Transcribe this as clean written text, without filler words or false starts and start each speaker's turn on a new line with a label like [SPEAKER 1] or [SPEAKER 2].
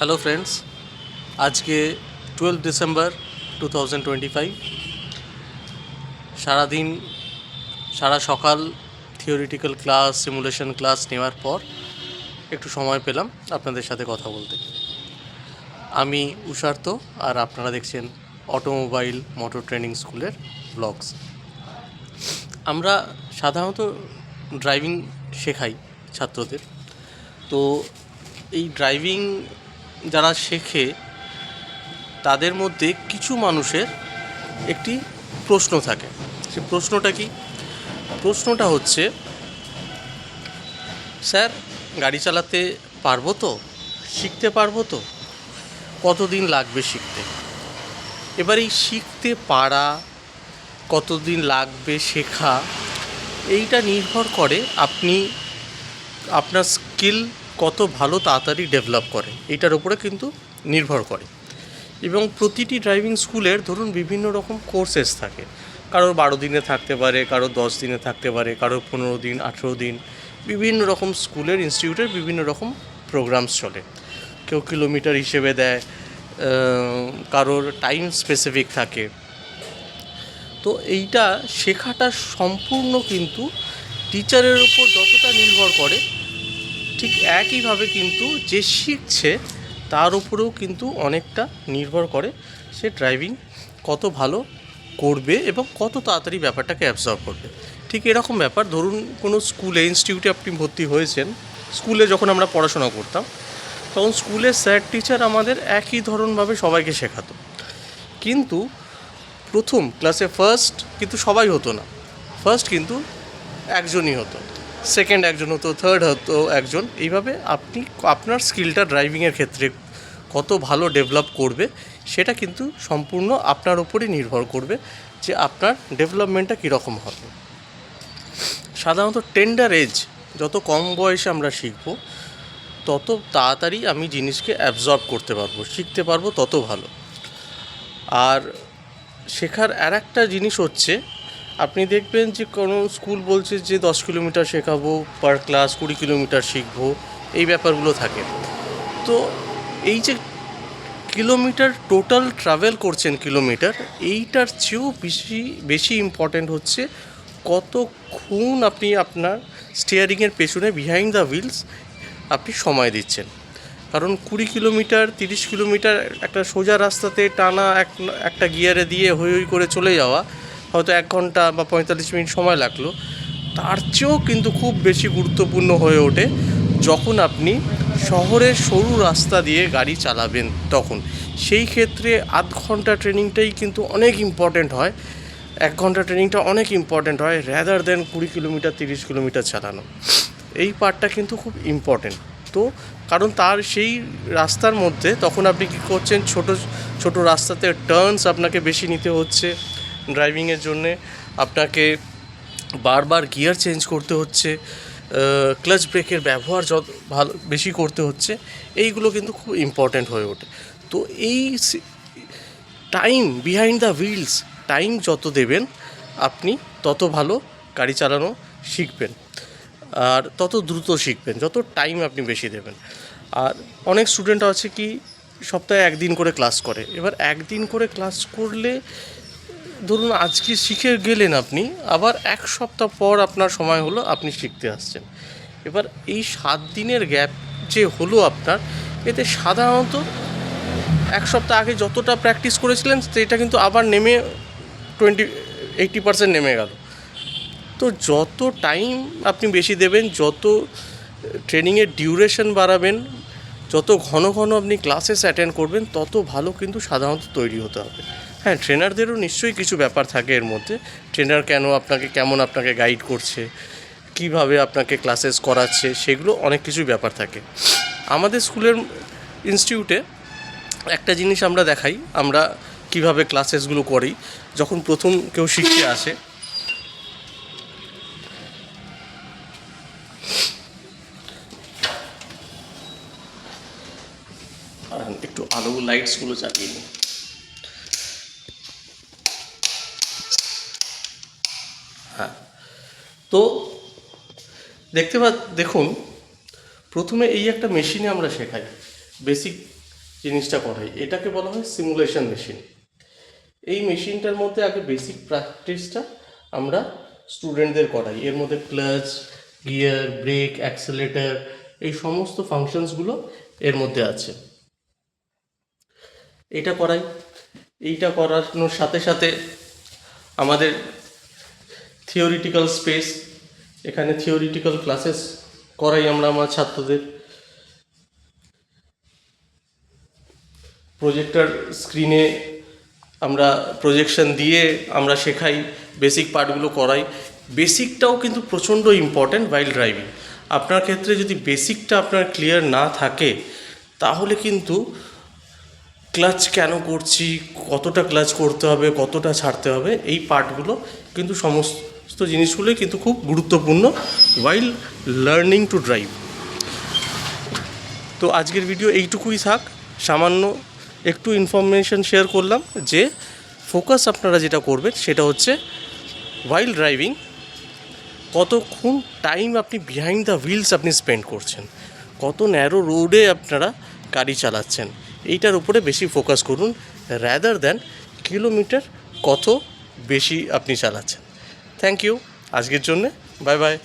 [SPEAKER 1] Hello friends, আজকে 12 December 2025। সারাদিন সারা সকাল থিওরিটিক্যাল ক্লাস, সিমুলেশন ক্লাস নেওয়ার পর একটু সময় পেলাম আপনাদের সাথে কথা বলতে। আমি উষার্ত, আর আপনারা দেখছেন অটোমোবাইল মোটর ট্রেনিং স্কুলের ব্লগস। আমরা সাধারণত ড্রাইভিং শেখাই ছাত্রদের। তো এই ড্রাইভিং যারা শেখে তাদের মধ্যে কিছু মানুষের একটি প্রশ্ন থাকে। সে প্রশ্নটা কি? প্রশ্নটা হচ্ছে, স্যার গাড়ি চালাতে পারবো তো, শিখতে পারবো তো, কতদিন লাগবে শিখতে? এবার এই শিখতে পারা, কতদিন লাগবে শেখা, এইটা নির্ভর করে আপনার স্কিল কত ভালো তাড়াতাড়ি ডেভেলপ করে, এইটার উপরে কিন্তু নির্ভর করে। এবং প্রতিটি ড্রাইভিং স্কুলের ধরুন বিভিন্ন রকম কোর্সেস থাকে। কারোর 12 দিনে থাকতে পারে, কারোর 10 দিনে থাকতে পারে, কারোর 15 দিন, 18 দিন। বিভিন্ন রকম স্কুলের, ইনস্টিটিউটের বিভিন্ন রকম প্রোগ্রামস চলে। কেউ কিলোমিটার হিসেবে দেয়, কারোর টাইম স্পেসিফিক থাকে। তো এইটা শেখাটা সম্পূর্ণ কিন্তু টিচারের ওপর যতটা নির্ভর করে, ঠিক একইভাবে কিন্তু যে শিখছে তার উপরেও কিন্তু অনেকটা নির্ভর করে সে ড্রাইভিং কত ভালো করবে এবং কত তাড়াতাড়ি ব্যাপারটাকে অ্যাবজর্ব করবে। ঠিক এরকম ব্যাপার, ধরুন কোনো স্কুলে, ইনস্টিটিউটে আপনি ভর্তি হয়েছেন। স্কুলে যখন আমরা পড়াশোনা করতাম তখন স্কুলের স্যার টিচার আমাদের একই ধরনভাবে সবাইকে শেখাতো, কিন্তু প্রথম ক্লাসে ফার্স্ট কিন্তু সবাই হতো না। ফার্স্ট কিন্তু একজনই হতো, সেকেন্ড একজন হতো, থার্ড হতো একজন। এইভাবে আপনি আপনার স্কিলটা ড্রাইভিংয়ের ক্ষেত্রে কত ভালো ডেভেলপ করবে সেটা কিন্তু সম্পূর্ণ আপনার উপরই নির্ভর করবে যে আপনার ডেভেলপমেন্টটা কীরকম হবে। সাধারণত টেন্ডার এজ, যত কম বয়সে আমরা শিখব তত তাড়াতাড়ি আমি জিনিসকে অ্যাবজর্ব করতে পারবো, শিখতে পারবো, তত ভালো। আর শেখার আর একটা জিনিস হচ্ছে, আপনি দেখবেন যে কোনো স্কুল বলছে যে 10 কিলোমিটার শেখাবো পার ক্লাস, 20 কিলোমিটার শিখবো, এই ব্যাপারগুলো থাকে। তো এই যে কিলোমিটার টোটাল ট্রাভেল করছেন কিলোমিটার, এইটার চেয়েও বেশি ইম্পর্ট্যান্ট হচ্ছে কতক্ষণ আপনি আপনার স্টিয়ারিংয়ের পেছনে, বিহাইন্ড দ্য হুইলস, আপনি সময় দিচ্ছেন। কারণ 20 কিলোমিটার, 30 কিলোমিটার একটা সোজা রাস্তাতে টানা একটা গিয়ারে দিয়ে হই হই করে চলে যাওয়া, হয়তো 1 ঘন্টা বা 45 মিনিট সময় লাগলো। তার চেয়েও কিন্তু খুব বেশি গুরুত্বপূর্ণ হয়ে ওঠে যখন আপনি শহরের সরু রাস্তা দিয়ে গাড়ি চালাবেন। তখন সেই ক্ষেত্রে আধ ঘন্টা ট্রেনিংটাই কিন্তু অনেক ইম্পর্ট্যান্ট হয়, 1 ঘন্টা ট্রেনিংটা অনেক ইম্পর্ট্যান্ট হয় র্যাদার দেন 20 কিলোমিটার, 30 কিলোমিটার চালানো। এই পার্টটা কিন্তু খুব ইম্পর্ট্যান্ট। তো কারণ তার সেই রাস্তার মধ্যে তখন আপনি কী করছেন, ছোট রাস্তাতে টার্নস আপনাকে বেশি নিতে হচ্ছে ড্রাইভিংয়ের জন্যে। আপনাকে বারবার গিয়ার চেঞ্জ করতে হচ্ছে, ক্লাচ ব্রেকের ব্যবহার যত ভালো বেশি করতে হচ্ছে। এইগুলো কিন্তু খুব ইম্পর্ট্যান্ট হয়ে ওঠে। তো এই time behind the wheels, time যত দেবেন আপনি তত ভালো গাড়ি চালানো শিখবেন, আর তত দ্রুত শিখবেন যত টাইম আপনি বেশি দেবেন। আর অনেক স্টুডেন্ট আছে কি সপ্তাহে 1 দিন করে ক্লাস করে। এবার 1 দিন করে ক্লাস করলে ধরুন আজকে শিখে গেলেন আপনি, আবার 1 সপ্তাহ পর আপনার সময় হলো, আপনি শিখতে আসছেন। এবার এই 7 দিনের গ্যাপ যে হলো আপনার, এতে সাধারণত 1 সপ্তাহ আগে যতটা প্র্যাকটিস করেছিলেন সেটা কিন্তু আবার নেমে 80% নেমে গেল। তো যত টাইম আপনি বেশি দেবেন, যত ট্রেনিংয়ের ডিউরেশন বাড়াবেন, যত ঘন ঘন আপনি ক্লাসেস অ্যাটেন্ড করবেন, তত ভালো কিন্তু সাধারণত তৈরি হতে হবে। হ্যাঁ, ট্রেনারদেরও নিশ্চয়ই কিছু ব্যাপার থাকে এর মধ্যে। ট্রেনার কেমন আপনাকে গাইড করছে, কিভাবে আপনাকে ক্লাসেস করাচ্ছে, সেগুলো অনেক কিছুই ব্যাপার থাকে। আমাদের স্কুলের ইনস্টিটিউটে একটা জিনিস আমরা দেখাই, আমরা কিভাবে ক্লাসেসগুলো করি। যখন প্রথম কেউ শিখতে আসে, একটু আলো লাইটসগুলো চালিয়ে নিই। হ্যাঁ, তো দেখুন, প্রথমে এই একটা মেশিনে আমরা শেখাই বেসিক জিনিসটা করাই, এটাকে বলা হয় সিমুলেশন মেশিন। এই মেশিনটার মধ্যে আগে বেসিক প্র্যাকটিসটা আমরা স্টুডেন্টদের করাই। এর মধ্যে ক্লাচ, গিয়ার, ব্রেক, অ্যাক্সেলেটার, এই সমস্ত ফাংশনসগুলো এর মধ্যে আছে। এটা করাই। এইটা করানোর সাথে সাথে আমাদের থিওরিটিক্যাল স্পেস, এখানে থিওরিটিক্যাল ক্লাসেস করাই আমরা আমার ছাত্রদের। প্রজেক্টর স্ক্রিনে আমরা প্রজেকশন দিয়ে আমরা শেখাই, বেসিক পার্টগুলো করাই। বেসিকটাও কিন্তু প্রচণ্ড ইম্পর্ট্যান্ট ওয়াইল ড্রাইভিং। আপনার ক্ষেত্রে যদি বেসিকটা আপনার ক্লিয়ার না থাকে তাহলে কিন্তু ক্লাচ কেন করছি, কতটা ক্লাচ করতে হবে, কতটা ছাড়তে হবে, এই পার্টগুলো কিন্তু সমস্ত জিনিসগুলোই কিন্তু খুব গুরুত্বপূর্ণ ওয়াইল লার্নিং টু ড্রাইভ। তো আজকের ভিডিও এইটুকুই থাক। সামান্য একটু ইনফরমেশন শেয়ার করলাম যে ফোকাস আপনারা যেটা করবেন সেটা হচ্ছে ওয়াইল ড্রাইভিং কতক্ষণ টাইম আপনি বিহাইন্ড দ্য হুইলস আপনি স্পেন্ড করছেন, কত ন্যারো রোডে আপনারা গাড়ি চালাচ্ছেন, এইটার উপরে বেশি ফোকাস করুন র্যাদার দ্যান কিলোমিটার কত বেশি আপনি চালাচ্ছেন। থ্যাংক ইউ আজকের জন্যে, বাই বাই।